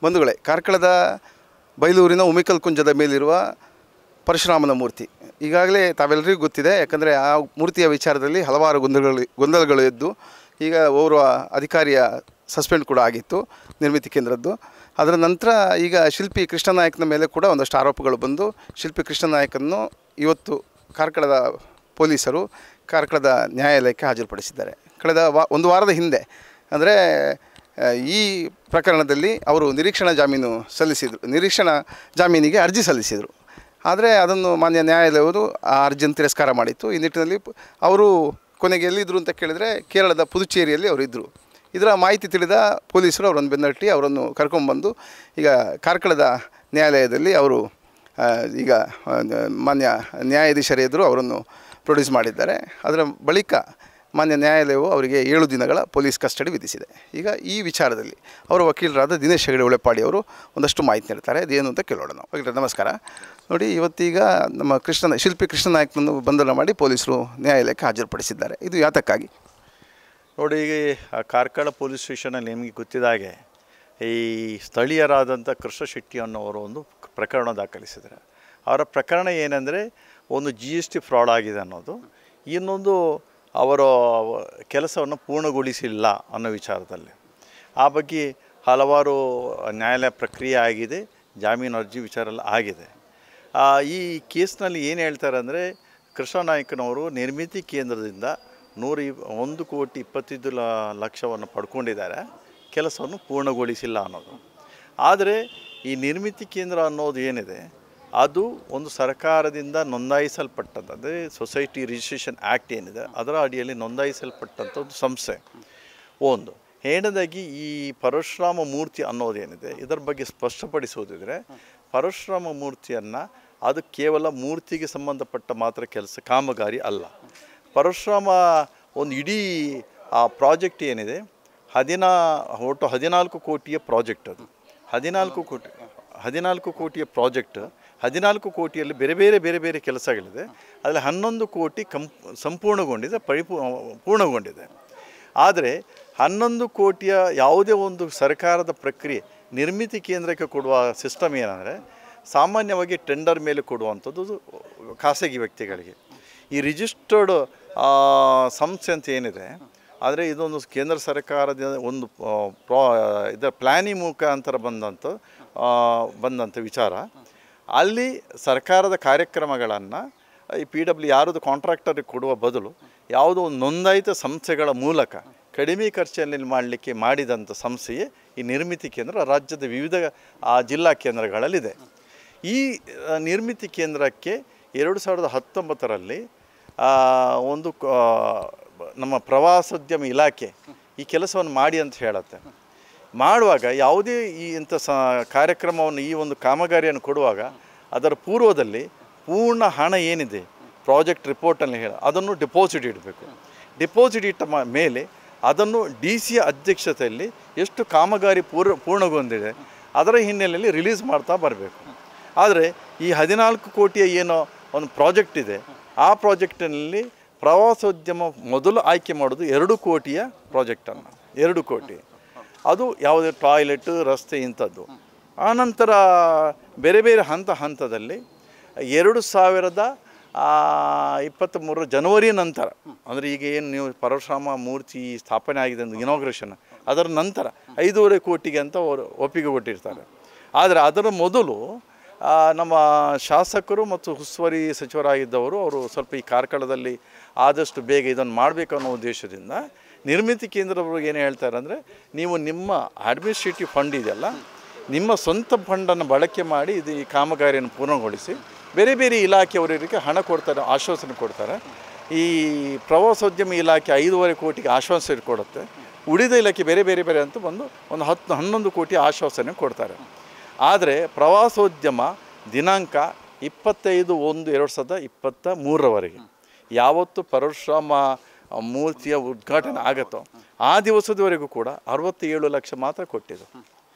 ಬಂಧುಗಳೇ, ಕಾರ್ಕಳದ ಬೈಲೂರಿನ ಉಮಿಕಲ್ ಕುಂಜದ ಮೇಲಿರುವ ಪರಶುರಾಮನ ಮೂರ್ತಿ ಈಗಾಗಲೇ ತಾವೆಲ್ಲರಿಗೂ ಗೊತ್ತಿದೆ. ಯಾಕಂದರೆ ಆ ಮೂರ್ತಿಯ ವಿಚಾರದಲ್ಲಿ ಹಲವಾರು ಗೊಂದಲಗಳು ಎದ್ದು ಈಗ ಓರ್ವ ಅಧಿಕಾರಿಯ ಸಸ್ಪೆಂಡ್ ಕೂಡ ಆಗಿತ್ತು ನಿರ್ಮಿತಿ ಕೇಂದ್ರದ್ದು. ಅದರ ನಂತರ ಈಗ ಶಿಲ್ಪಿ ಕೃಷ್ಣನಾಯಕನ ಮೇಲೆ ಕೂಡ ಒಂದಷ್ಟು ಆರೋಪಗಳು ಬಂದು ಶಿಲ್ಪಿ ಕೃಷ್ಣನಾಯಕನ್ನು ಇವತ್ತು ಕಾರ್ಕಳದ ಪೊಲೀಸರು ಕಾರ್ಕಳದ ನ್ಯಾಯಾಲಯಕ್ಕೆ ಹಾಜರುಪಡಿಸಿದ್ದಾರೆ. ಕಳೆದ ಒಂದು ವಾರದ ಹಿಂದೆ ಅಂದರೆ ಈ ಪ್ರಕರಣದಲ್ಲಿ ಅವರು ನಿರೀಕ್ಷಣಾ ಜಾಮೀನಿಗೆ ಅರ್ಜಿ ಸಲ್ಲಿಸಿದರು. ಆದರೆ ಅದನ್ನು ಮಾನ್ಯ ನ್ಯಾಯಾಲಯವು ಆ ಅರ್ಜಿಯನ್ನು ತಿರಸ್ಕಾರ ಮಾಡಿತ್ತು. ಈ ನಿಟ್ಟಿನಲ್ಲಿ ಅವರು ಕೊನೆಗೆ ಎಲ್ಲಿದ್ದರು ಅಂತ ಕೇಳಿದರೆ ಕೇರಳದ ಪುದುಚೇರಿಯಲ್ಲಿ ಅವರು ಇದ್ದರು. ಇದರ ಮಾಹಿತಿ ತಿಳಿದ ಪೊಲೀಸರು ಅವರನ್ನು ಬೆನ್ನಟ್ಟಿ ಅವರನ್ನು ಕರ್ಕೊಂಡ್ಬಂದು ಈಗ ಕಾರ್ಕಳದ ನ್ಯಾಯಾಲಯದಲ್ಲಿ ಅವರು ಈಗ ಮಾನ್ಯ ನ್ಯಾಯಾಧೀಶರ ಎದುರು ಅವರನ್ನು ಪ್ರೊಡ್ಯೂಸ್ ಮಾಡಿದ್ದಾರೆ. ಅದರ ಬಳಿಕ ಮಾನ್ಯ ನ್ಯಾಯಾಲಯವು ಅವರಿಗೆ 7 ದಿನಗಳ ಪೊಲೀಸ್ ಕಸ್ಟಡಿ ವಿಧಿಸಿದೆ. ಈಗ ಈ ವಿಚಾರದಲ್ಲಿ ಅವರ ವಕೀಲರಾದ ದಿನೇಶ್ ಹೆಗಡೆ ಉಳೆಪಾಡಿ ಅವರು ಒಂದಷ್ಟು ಮಾಹಿತಿ ನೀಡ್ತಾರೆ. ಅದೇನು ಅಂತ ಕೇಳೋಣ ನಾವು. ವಕೀಲರೇ ನಮಸ್ಕಾರ. ನೋಡಿ, ಇವತ್ತೀಗ ನಮ್ಮ ಶಿಲ್ಪಿ ಕೃಷ್ಣನಾಯಕನನ್ನು ಬಂಧನ ಮಾಡಿ ಪೊಲೀಸರು ನ್ಯಾಯಾಲಯಕ್ಕೆ ಹಾಜರುಪಡಿಸಿದ್ದಾರೆ. ಇದು ಯಾತಕ್ಕಾಗಿ? ನೋಡಿ, ಈಗ ಕಾರ್ಕಳ ಪೊಲೀಸ್ ಸ್ಟೇಷನಲ್ಲಿ ನಿಮಗೆ ಗೊತ್ತಿದ್ದಾಗೆ ಈ ಸ್ಥಳೀಯರಾದಂಥ ಕೃಷ್ಣ ಶೆಟ್ಟಿ ಅನ್ನೋರು ಒಂದು ಪ್ರಕರಣ ದಾಖಲಿಸಿದ್ದಾರೆ. ಅವರ ಪ್ರಕರಣ ಏನಂದರೆ ಒಂದು GST ಫ್ರಾಡ್ ಆಗಿದೆ ಅನ್ನೋದು, ಇನ್ನೊಂದು ಅವರ ಕೆಲಸವನ್ನು ಪೂರ್ಣಗೊಳಿಸಿಲ್ಲ ಅನ್ನೋ ವಿಚಾರದಲ್ಲಿ. ಆ ಬಗ್ಗೆ ಹಲವಾರು ನ್ಯಾಯಾಲಯ ಪ್ರಕ್ರಿಯೆ ಆಗಿದೆ, ಜಾಮೀನು ಅರ್ಜಿ ವಿಚಾರ ಎಲ್ಲ ಆಗಿದೆ. ಈ ಕೇಸ್ನಲ್ಲಿ ಏನು ಹೇಳ್ತಾರೆ ಅಂದರೆ, ಕೃಷ್ಣನಾಯಕನವರು ನಿರ್ಮಿತಿ ಕೇಂದ್ರದಿಂದ 1,25,00,000 ಪಡ್ಕೊಂಡಿದ್ದಾರೆ, ಕೆಲಸವನ್ನು ಪೂರ್ಣಗೊಳಿಸಿಲ್ಲ ಅನ್ನೋದು. ಆದರೆ ಈ ನಿರ್ಮಿತಿ ಕೇಂದ್ರ ಅನ್ನೋದು ಏನಿದೆ ಅದು ಒಂದು ಸರ್ಕಾರದಿಂದ ನೋಂದಾಯಿಸಲ್ಪಟ್ಟಂಥ, ಅಂದರೆ ಸೊಸೈಟಿ ರಿಜಿಸ್ಟ್ರೇಷನ್ ಆ್ಯಕ್ಟ್ ಏನಿದೆ ಅದರ ಅಡಿಯಲ್ಲಿ ನೋಂದಾಯಿಸಲ್ಪಟ್ಟಂಥ ಒಂದು ಸಂಸ್ಥೆ. ಒಂದು ಎರಡನೇದಾಗಿ ಈ ಪರಶುರಾಮ ಮೂರ್ತಿ ಅನ್ನೋದೇನಿದೆ ಇದರ ಬಗ್ಗೆ ಸ್ಪಷ್ಟಪಡಿಸೋದಿದ್ರೆ, ಪರಶುರಾಮ ಮೂರ್ತಿಯನ್ನು ಅದು ಕೇವಲ ಮೂರ್ತಿಗೆ ಸಂಬಂಧಪಟ್ಟ ಮಾತ್ರ ಕೆಲಸ, ಕಾಮಗಾರಿ ಅಲ್ಲ. ಪರಶುರಾಮ ಒಂದು ಇಡೀ ಆ ಪ್ರಾಜೆಕ್ಟ್ ಏನಿದೆ ಒಟ್ಟು 14 ಕೋಟಿಯ ಪ್ರಾಜೆಕ್ಟ್. ಅದು 14 ಕೋಟಿಯ ಪ್ರಾಜೆಕ್ಟ್. 14 ಕೋಟಿಯಲ್ಲಿ ಬೇರೆ ಬೇರೆ ಕೆಲಸಗಳಿದೆ. ಅದರಲ್ಲಿ 11 ಕೋಟಿ ಸಂಪೂರ್ಣಗೊಂಡಿದೆ, ಪೂರ್ಣಗೊಂಡಿದೆ. ಆದರೆ 11 ಕೋಟಿಯ ಯಾವುದೇ ಒಂದು ಸರ್ಕಾರದ ಪ್ರಕ್ರಿಯೆ ನಿರ್ಮಿತಿ ಕೇಂದ್ರಕ್ಕೆ ಕೊಡುವ ಸಿಸ್ಟಮ್ ಏನಂದರೆ, ಸಾಮಾನ್ಯವಾಗಿ ಟೆಂಡರ್ ಮೇಲೆ ಕೊಡುವಂಥದ್ದು ಖಾಸಗಿ ವ್ಯಕ್ತಿಗಳಿಗೆ. ಈ ರಿಜಿಸ್ಟರ್ಡ್ ಸಂಸ್ಥೆ ಅಂತ ಏನಿದೆ, ಆದರೆ ಇದೊಂದು ಕೇಂದ್ರ ಸರ್ಕಾರದ ಒಂದು ಇದರ ಪ್ಲ್ಯಾನಿಂಗ್ ಮುಖಾಂತರ ಬಂದಂಥ ವಿಚಾರ. ಅಲ್ಲಿ ಸರ್ಕಾರದ ಕಾರ್ಯಕ್ರಮಗಳನ್ನು ಈ PW ಯಾರದು ಕಾಂಟ್ರಾಕ್ಟರಿಗೆ ಕೊಡುವ ಬದಲು ಯಾವುದೋ ಒಂದು ನೋಂದಾಯಿತ ಸಂಸ್ಥೆಗಳ ಮೂಲಕ ಕಡಿಮೆ ಖರ್ಚಿನಲ್ಲಿ ಮಾಡಿದಂಥ ಸಂಸ್ಥೆಯೇ ಈ ನಿರ್ಮಿತಿ ಕೇಂದ್ರ ರಾಜ್ಯದ ವಿವಿಧ ಜಿಲ್ಲಾ ಕೇಂದ್ರಗಳಲ್ಲಿದೆ. ಈ ನಿರ್ಮಿತಿ ಕೇಂದ್ರಕ್ಕೆ 2019ರಲ್ಲಿ ಒಂದು ನಮ್ಮ ಪ್ರವಾಸೋದ್ಯಮ ಇಲಾಖೆ ಈ ಕೆಲಸವನ್ನು ಮಾಡಿ ಅಂತ ಹೇಳುತ್ತೆ. ಮಾಡುವಾಗ ಯಾವುದೇ ಇಂಥ ಕಾರ್ಯಕ್ರಮವನ್ನು, ಈ ಒಂದು ಕಾಮಗಾರಿಯನ್ನು ಕೊಡುವಾಗ ಅದರ ಪೂರ್ವದಲ್ಲಿ ಪೂರ್ಣ ಹಣ ಏನಿದೆ ಪ್ರಾಜೆಕ್ಟ್ ರಿಪೋರ್ಟಲ್ಲಿ ಅದನ್ನು ಡಿಪಾಸಿಟ್ ಇಡಬೇಕು. ಡಿಪಾಸಿಟ್ ಇಟ್ಟ ಮೇಲೆ ಅದನ್ನು DC ಅಧ್ಯಕ್ಷತೆಯಲ್ಲಿ ಎಷ್ಟು ಕಾಮಗಾರಿ ಪೂರ್ಣಗೊಂಡಿದೆ ಅದರ ಹಿನ್ನೆಲೆಯಲ್ಲಿ ರಿಲೀಸ್ ಮಾಡ್ತಾ ಬರಬೇಕು. ಆದರೆ ಈ 14 ಕೋಟಿಯ ಏನೋ ಒಂದು ಪ್ರಾಜೆಕ್ಟ್ ಇದೆ, ಆ ಪ್ರಾಜೆಕ್ಟಿನಲ್ಲಿ ಪ್ರವಾಸೋದ್ಯಮ ಮೊದಲು ಆಯ್ಕೆ ಮಾಡೋದು 2 ಕೋಟಿಯ ಪ್ರಾಜೆಕ್ಟನ್ನು. 2 ಕೋಟಿ ಅದು ಯಾವುದೇ ಟಾಯ್ಲೆಟ್, ರಸ್ತೆ ಇಂಥದ್ದು. ಆನಂತರ ಬೇರೆ ಹಂತದಲ್ಲಿ 2023 ಜನವರಿ ನಂತರ, ಅಂದರೆ ಈಗ ಏನು ನೀವು ಪರಶುರಾಮ ಮೂರ್ತಿ ಸ್ಥಾಪನೆ ಆಗಿದೆ ಒಂದು ಇನಾಗ್ರೇಷನ್, ಅದರ ನಂತರ 5.5 ಕೋಟಿಗೆ ಅಂತ ಅವರು ಒಪ್ಪಿಗೆ ಕೊಟ್ಟಿರ್ತಾರೆ. ಆದರೆ ಅದರ ಮೊದಲು ನಮ್ಮ ಶಾಸಕರು ಮತ್ತು ಉಸ್ತುವಾರಿ ಸಚಿವರಾಗಿದ್ದವರು ಅವರು ಸ್ವಲ್ಪ ಈ ಕಾರ್ಕಳದಲ್ಲಿ ಆದಷ್ಟು ಬೇಗ ಇದನ್ನು ಮಾಡಬೇಕು ಅನ್ನೋ ಉದ್ದೇಶದಿಂದ ನಿರ್ಮಿತಿ ಕೇಂದ್ರದವರು ಏನು ಹೇಳ್ತಾರೆ ಅಂದರೆ, ನೀವು ನಿಮ್ಮ ಅಡ್ಮಿನಿಸ್ಟ್ರೇಟಿವ್ ಫಂಡ್ ಇದೆಯಲ್ಲ, ನಿಮ್ಮ ಸ್ವಂತ ಫಂಡನ್ನು ಬಳಕೆ ಮಾಡಿ ಇದು ಈ ಕಾಮಗಾರಿಯನ್ನು ಪೂರ್ಣಗೊಳಿಸಿ. ಬೇರೆ ಇಲಾಖೆಯವರಿಗೆ ಹಣ ಕೊಡ್ತಾರೆ, ಆಶ್ವಾಸನೆ ಕೊಡ್ತಾರೆ. ಈ ಪ್ರವಾಸೋದ್ಯಮ ಇಲಾಖೆ 5.5 ಕೋಟಿಗೆ ಆಶ್ವಾಸನೆ ಕೊಡುತ್ತೆ. ಉಳಿದ ಇಲಾಖೆ ಬೇರೆ ಅಂತ ಬಂದು ಒಂದು 11 ಕೋಟಿ ಆಶ್ವಾಸನೆ ಕೊಡ್ತಾರೆ. ಆದರೆ ಪ್ರವಾಸೋದ್ಯಮ ದಿನಾಂಕ 25/1/2023 ಯಾವತ್ತು ಪರಶುರಾಮ ಮೂರ್ತಿಯ ಉದ್ಘಾಟನೆ ಆಗುತ್ತೋ ಆ ದಿವಸದವರೆಗೂ ಕೂಡ 67 ಲಕ್ಷ ಮಾತ್ರ ಕೊಟ್ಟಿದ್ದು.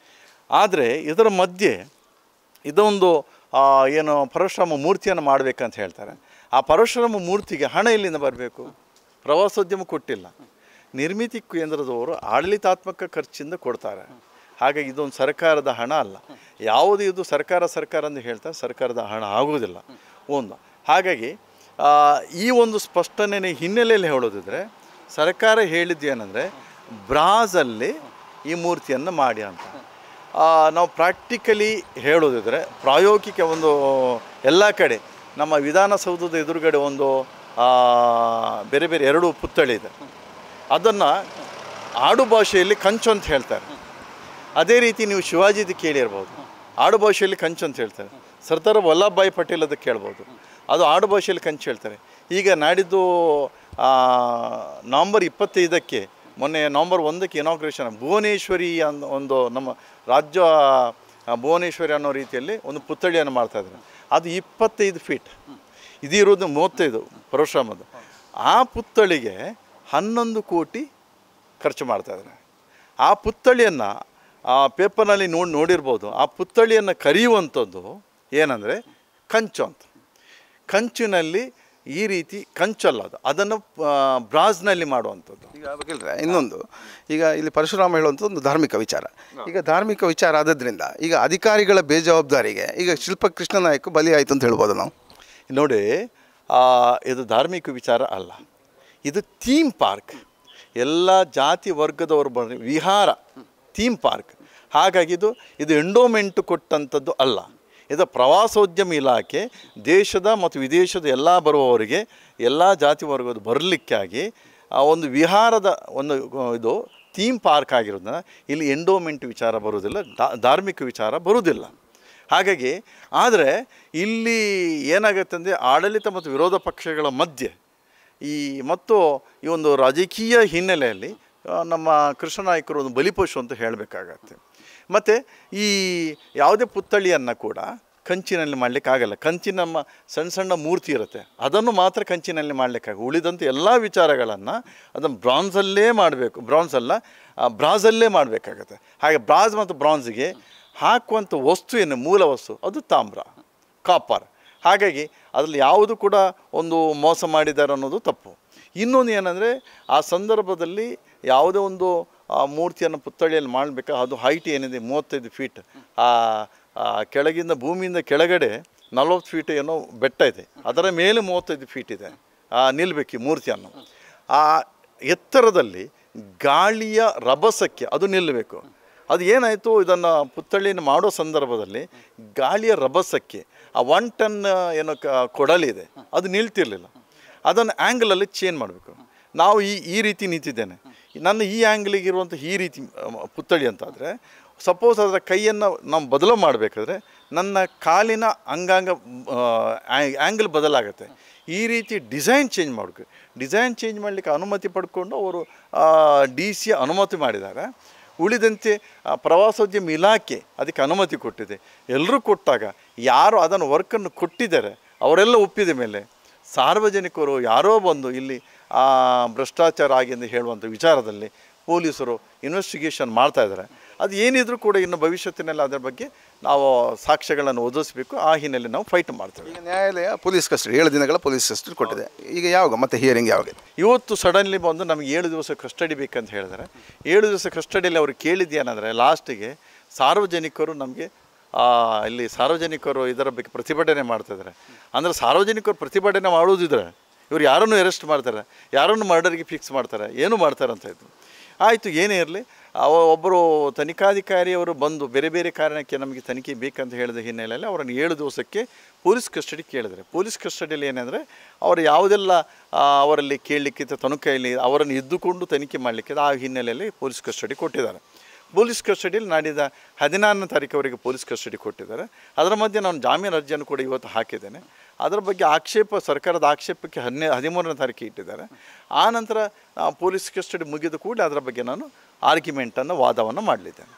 ಆದರೆ ಇದರ ಮಧ್ಯೆ ಇದೊಂದು ಏನು ಪರಶುರಾಮ ಮೂರ್ತಿಯನ್ನು ಮಾಡಬೇಕಂತ ಹೇಳ್ತಾರೆ. ಆ ಪರಶುರಾಮ ಮೂರ್ತಿಗೆ ಹಣ ಎಲ್ಲಿಂದ ಬರಬೇಕು? ಪ್ರವಾಸೋದ್ಯಮ ಕೊಟ್ಟಿಲ್ಲ, ನಿರ್ಮಿತಿ ಕೇಂದ್ರದವರು ಆಡಳಿತಾತ್ಮಕ ಖರ್ಚಿಂದ ಕೊಡ್ತಾರೆ. ಹಾಗಾಗಿ ಇದೊಂದು ಸರ್ಕಾರದ ಹಣ ಅಲ್ಲ. ಯಾವುದು ಇದು ಸರ್ಕಾರ ಅಂತ ಹೇಳ್ತಾರೆ, ಸರ್ಕಾರದ ಹಣ ಆಗೋದಿಲ್ಲ ಒಂದು. ಹಾಗಾಗಿ ಈ ಒಂದು ಸ್ಪಷ್ಟನೆ ಹಿನ್ನೆಲೆಯಲ್ಲಿ ಹೇಳೋದಿದ್ರೆ ಸರ್ಕಾರ ಹೇಳಿದ್ದೇನೆಂದರೆ ಬ್ರಾಸಲ್ಲಿ ಈ ಮೂರ್ತಿಯನ್ನು ಮಾಡಿ ಅಂತ. ನಾವು ಪ್ರಾಕ್ಟಿಕಲಿ ಹೇಳೋದಿದ್ರೆ ಪ್ರಾಯೋಗಿಕ ಒಂದು ಎಲ್ಲ ಕಡೆ ನಮ್ಮ ವಿಧಾನಸೌಧದ ಎದುರುಗಡೆ ಒಂದು ಬೇರೆ ಬೇರೆ 2 ಪುತ್ಥಳಿ ಇದೆ. ಅದನ್ನು ಆಡು ಭಾಷೆಯಲ್ಲಿ ಕಂಚು ಅಂತ ಹೇಳ್ತಾರೆ. ಅದೇ ರೀತಿ ನೀವು ಶಿವಾಜಿದು ಕೇಳಿರ್ಬೋದು, ಆಡು ಭಾಷೆಯಲ್ಲಿ ಕಂಚು ಅಂತ ಹೇಳ್ತಾರೆ. ಸರ್ದಾರ್ ವಲ್ಲಭಭಾಯಿ ಪಟೇಲ್ ಅದಕ್ಕೆ ಕೇಳ್ಬೋದು, ಅದು ಆಡು ಭಾಷೆಯಲ್ಲಿ ಕಂಚು ಹೇಳ್ತಾರೆ. ಈಗ ನಾಡಿದ್ದು ನವಂಬರ್ 25ಕ್ಕೆ ಮೊನ್ನೆ ನವಂಬರ್ 1ಕ್ಕೆ ಇನಾಗ್ರೇಷನ್ ಭುವನೇಶ್ವರಿ ಅನ್ನೋ ಒಂದು ನಮ್ಮ ರಾಜ್ಯ ಭುವನೇಶ್ವರಿ ಅನ್ನೋ ರೀತಿಯಲ್ಲಿ ಒಂದು ಪುತ್ಥಳಿಯನ್ನು ಮಾಡ್ತಾಯಿದ್ದಾರೆ. ಅದು 25 ಫೀಟ್, ಇದಿರೋದು 35 ಪರಶುರಾಮದು. ಆ ಪುತ್ಥಳಿಗೆ 11 ಕೋಟಿ ಖರ್ಚು ಮಾಡ್ತಾಯಿದ್ದಾರೆ. ಆ ಪುತ್ಥಳಿಯನ್ನು ಪೇಪರ್ನಲ್ಲಿ ನೋಡಿರ್ಬೋದು. ಆ ಪುತ್ಥಳಿಯನ್ನು ಕರೆಯುವಂಥದ್ದು ಏನಂದರೆ ಕಂಚು ಅಂತ. ಕಂಚಿನಲ್ಲಿ ಈ ರೀತಿ ಕಂಚಲ್ಲ, ಅದನ್ನು ಬ್ರಾಸ್ನಲ್ಲಿ ಮಾಡುವಂಥದ್ದು. ಈಗ ಇನ್ನೊಂದು, ಈಗ ಇಲ್ಲಿ ಪರಶುರಾಮ ಹೇಳುವಂಥದ್ದು ಒಂದು ಧಾರ್ಮಿಕ ವಿಚಾರ. ಈಗ ಧಾರ್ಮಿಕ ವಿಚಾರ ಆದದ್ರಿಂದ ಈಗ ಅಧಿಕಾರಿಗಳ ಬೇಜವಾಬ್ದಾರಿಗೆ ಈಗ ಶಿಲ್ಪ ಕೃಷ್ಣನಾಯಕ ಬಲಿ ಆಯಿತು ಅಂತ ಹೇಳ್ಬೋದು ನಾವು. ನೋಡಿ, ಇದು ಧಾರ್ಮಿಕ ವಿಚಾರ ಅಲ್ಲ, ಇದು ಥೀಮ್ ಪಾರ್ಕ್. ಎಲ್ಲ ಜಾತಿ ವರ್ಗದವರು ಬರ ವಿಹಾರ ಥೀಮ್ ಪಾರ್ಕ್. ಹಾಗಾಗಿ ಇದು ಎಂಡೋಮೆಂಟ್ ಕೊಟ್ಟಂಥದ್ದು ಅಲ್ಲ. ಇದು ಪ್ರವಾಸೋದ್ಯಮ ಇಲಾಖೆ ದೇಶದ ಮತ್ತು ವಿದೇಶದ ಎಲ್ಲ ಬರುವವರಿಗೆ ಎಲ್ಲ ಜಾತಿ ವರ್ಗದ ಬರಲಿಕ್ಕಾಗಿ ಒಂದು ವಿಹಾರದ ಒಂದು ಇದು ಥೀಮ್ ಪಾರ್ಕ್ ಆಗಿರೋದನ್ನ ಇಲ್ಲಿ ಎಂಡೋಮೆಂಟ್ ವಿಚಾರ ಬರುವುದಿಲ್ಲ, ಧಾರ್ಮಿಕ ವಿಚಾರ ಬರುವುದಿಲ್ಲ. ಹಾಗಾಗಿ ಆದರೆ ಇಲ್ಲಿ ಏನಾಗುತ್ತೆ ಅಂದರೆ ಆಡಳಿತ ಮತ್ತು ವಿರೋಧ ಪಕ್ಷಗಳ ಮಧ್ಯೆ ಮತ್ತು ಈ ಒಂದು ರಾಜಕೀಯ ಹಿನ್ನೆಲೆಯಲ್ಲಿ ನಮ್ಮ ಕೃಷ್ಣನಾಯಕರು ಒಂದು ಬಲಿಪಶು ಅಂತ ಹೇಳಬೇಕಾಗತ್ತೆ. ಮತ್ತು ಈ ಯಾವುದೇ ಪುತ್ಥಳಿಯನ್ನು ಕೂಡ ಕಂಚಿನಲ್ಲಿ ಮಾಡಲಿಕ್ಕಾಗಲ್ಲ. ಕಂಚಿನ ನಮ್ಮ ಸಣ್ಣ ಮೂರ್ತಿ ಇರುತ್ತೆ, ಅದನ್ನು ಮಾತ್ರ ಕಂಚಿನಲ್ಲಿ ಮಾಡಲಿಕ್ಕಾಗ. ಉಳಿದಂಥ ಎಲ್ಲ ವಿಚಾರಗಳನ್ನು ಅದನ್ನು ಬ್ರಾನ್ಸಲ್ಲೇ ಮಾಡಬೇಕು, ಬ್ರಾಝಲ್ಲೇ ಮಾಡಬೇಕಾಗತ್ತೆ. ಹಾಗೆ ಬ್ರಾಝ್ ಮತ್ತು ಬ್ರಾನ್ಸ್ಗೆ ಹಾಕುವಂಥ ವಸ್ತು ಏನು ಮೂಲ ವಸ್ತು ಅದು ತಾಮ್ರ, ಕಾಪರ್. ಹಾಗಾಗಿ ಅದರಲ್ಲಿ ಯಾವುದು ಕೂಡ ಒಂದು ಮೋಸ ಮಾಡಿದ್ದಾರೆ ಅನ್ನೋದು ತಪ್ಪು. ಇನ್ನೊಂದು ಏನಂದರೆ ಆ ಸಂದರ್ಭದಲ್ಲಿ ಯಾವುದೇ ಒಂದು ಮೂರ್ತಿಯನ್ನು ಪುತ್ಥಳಿಯಲ್ಲಿ ಮಾಡಬೇಕಾ, ಅದು ಹೈಟ್ ಏನಿದೆ 35 ಫೀಟ್. ಕೆಳಗಿಂದ ಭೂಮಿಯಿಂದ ಕೆಳಗಡೆ 40 ಫೀಟ್ ಏನೋ ಬೆಟ್ಟ ಇದೆ, ಅದರ ಮೇಲೆ 35 ಫೀಟ್ ಇದೆ ನಿಲ್ಲಬೇಕು ಈ ಮೂರ್ತಿಯನ್ನು. ಆ ಎತ್ತರದಲ್ಲಿ ಗಾಳಿಯ ರಭಸಕ್ಕೆ ಅದು ನಿಲ್ಲಬೇಕು. ಅದು ಏನಾಯಿತು, ಇದನ್ನು ಪುತ್ಥಳಿಯನ್ನು ಮಾಡೋ ಸಂದರ್ಭದಲ್ಲಿ ಗಾಳಿಯ ರಭಸಕ್ಕೆ ಆ 1 ಟನ್ ಏನೋ ಕೊಡಲಿದೆ, ಅದು ನಿಲ್ತಿರಲಿಲ್ಲ. ಅದನ್ನು ಆ್ಯಂಗಲಲ್ಲಿ ಚೇಂಜ್ ಮಾಡಬೇಕು. ನಾವು ಈ ರೀತಿ ನಿಂತಿದ್ದೇನೆ, ನನ್ನ ಈ ಆ್ಯಂಗಲಿಗೆ ಇರುವಂಥ ಈ ರೀತಿ ಪುತ್ಥಳಿ ಅಂತಾದರೆ, ಸಪೋಸ್ ಅದರ ಕೈಯನ್ನು ನಾವು ಬದಲು ಮಾಡಬೇಕಾದ್ರೆ ನನ್ನ ಕಾಲಿನ ಅಂಗಾಂಗ ಆ್ಯಂಗಲ್ ಬದಲಾಗುತ್ತೆ. ಈ ರೀತಿ ಡಿಸೈನ್ ಚೇಂಜ್ ಮಾಡಬೇಕು. ಡಿಸೈನ್ ಚೇಂಜ್ ಮಾಡಲಿಕ್ಕೆ ಅನುಮತಿ ಪಡ್ಕೊಂಡು ಅವರು DC ಅನುಮತಿ ಮಾಡಿದ್ದಾರೆ. ಉಳಿದಂತೆ ಪ್ರವಾಸೋದ್ಯಮ ಇಲಾಖೆ ಅದಕ್ಕೆ ಅನುಮತಿ ಕೊಟ್ಟಿದೆ. ಎಲ್ಲರೂ ಕೊಟ್ಟಾಗ ಯಾರು ಅದನ್ನು ವರ್ಕನ್ನು ಕೊಟ್ಟಿದ್ದಾರೆ ಅವರೆಲ್ಲ ಒಪ್ಪಿದ ಮೇಲೆ ಸಾರ್ವಜನಿಕರು ಯಾರೋ ಬಂದು ಇಲ್ಲಿ ಭ್ರಷ್ಟಾಚಾರ ಆಗಿದೆ ಹೇಳುವಂಥ ವಿಚಾರದಲ್ಲಿ ಪೊಲೀಸರು ಇನ್ವೆಸ್ಟಿಗೇಷನ್ ಮಾಡ್ತಾಯಿದ್ದಾರೆ. ಅದು ಏನಿದ್ರೂ ಕೂಡ ಇನ್ನು ಭವಿಷ್ಯತ್ತಿನಲ್ಲಿ ಅದರ ಬಗ್ಗೆ ನಾವು ಸಾಕ್ಷ್ಯಗಳನ್ನು ಒದಗಿಸಬೇಕು. ಆ ಹಿನ್ನೆಲೆ ನಾವು ಫೈಟ್ ಮಾಡ್ತೇವೆ. ಈಗ ನ್ಯಾಯಾಲಯ ಪೊಲೀಸ್ ಕಸ್ಟಡಿ 7 ದಿನಗಳ ಪೊಲೀಸ್ ಕಸ್ಟಡಿ ಕೊಟ್ಟಿದೆ. ಈಗ ಯಾವಾಗ ಮತ್ತೆ ಹಿಯರಿಂಗ್ ಯಾವಾಗ? ಇವತ್ತು ಸಡನ್ಲಿ ಬಂದು ನಮಗೆ 7 ದಿವಸ ಕಸ್ಟಡಿ ಬೇಕಂತ ಹೇಳಿದರೆ 7 ದಿವಸ ಕಸ್ಟಡಿಯಲ್ಲಿ ಅವರು ಕೇಳಿದ್ದೇನೆಂದರೆ ಲಾಸ್ಟಿಗೆ ಸಾರ್ವಜನಿಕರು ನಮಗೆ ಇಲ್ಲಿ ಸಾರ್ವಜನಿಕರು ಇದರ ಬಗ್ಗೆ ಪ್ರತಿಭಟನೆ ಮಾಡ್ತಾಯಿದ್ದಾರೆ. ಅಂದರೆ ಸಾರ್ವಜನಿಕರು ಪ್ರತಿಭಟನೆ ಮಾಡೋದಿದ್ರೆ ಇವರು ಯಾರನ್ನು ಅರೆಸ್ಟ್ ಮಾಡ್ತಾರೆ, ಯಾರನ್ನು ಮರ್ಡರ್ಗೆ ಫಿಕ್ಸ್ ಮಾಡ್ತಾರೆ, ಏನು ಮಾಡ್ತಾರೆ ಅಂತ ಇತ್ತು. ಆಯಿತು, ಏನೇ ಇರಲಿ, ಒಬ್ಬರು ತನಿಖಾಧಿಕಾರಿಯವರು ಬಂದು ಬೇರೆ ಬೇರೆ ಕಾರಣಕ್ಕೆ ನಮಗೆ ತನಿಖೆ ಬೇಕಂತ ಹೇಳಿದ ಹಿನ್ನೆಲೆಯಲ್ಲಿ ಅವರನ್ನು 7 ದಿವಸಕ್ಕೆ ಪೊಲೀಸ್ ಕಸ್ಟಡಿ ಕೇಳಿದರೆ, ಪೊಲೀಸ್ ಕಸ್ಟಡಿಯಲ್ಲಿ ಏನಂದರೆ ಅವರು ಯಾವುದೆಲ್ಲ ಅವರಲ್ಲಿ ಕೇಳಲಿಕ್ಕಿತ್ತು ತನಿಖೆಯಲ್ಲಿ ಅವರನ್ನು ಇದ್ದುಕೊಂಡು ತನಿಖೆ ಮಾಡಲಿಕ್ಕಿದೆ, ಆ ಹಿನ್ನೆಲೆಯಲ್ಲಿ ಪೊಲೀಸ್ ಕಸ್ಟಡಿ ಕೊಟ್ಟಿದ್ದಾರೆ. ಪೊಲೀಸ್ ಕಸ್ಟಡಿಯಲ್ಲಿ ನಾಡಿದ 14ನೇ ತಾರೀಕುವರೆಗೆ ಪೊಲೀಸ್ ಕಸ್ಟಡಿ ಕೊಟ್ಟಿದ್ದಾರೆ. ಅದರ ಮಧ್ಯೆ ನಾನು ಜಾಮೀನು ಅರ್ಜಿಯನ್ನು ಕೂಡ ಇವತ್ತು ಹಾಕಿದ್ದೇನೆ. ಅದರ ಬಗ್ಗೆ ಸರ್ಕಾರದ ಆಕ್ಷೇಪಕ್ಕೆ 13ನೇ ತಾರೀಕಿಗೆ ಇಟ್ಟಿದ್ದಾರೆ. ಆ ನಂತರ ಪೊಲೀಸ್ ಕಸ್ಟಡಿ ಮುಗಿದ ಕೂಡಲೇ ಅದರ ಬಗ್ಗೆ ನಾನು ಆರ್ಗ್ಯುಮೆಂಟನ್ನು ವಾದವನ್ನು ಮಾಡಲಿದ್ದೇನೆ.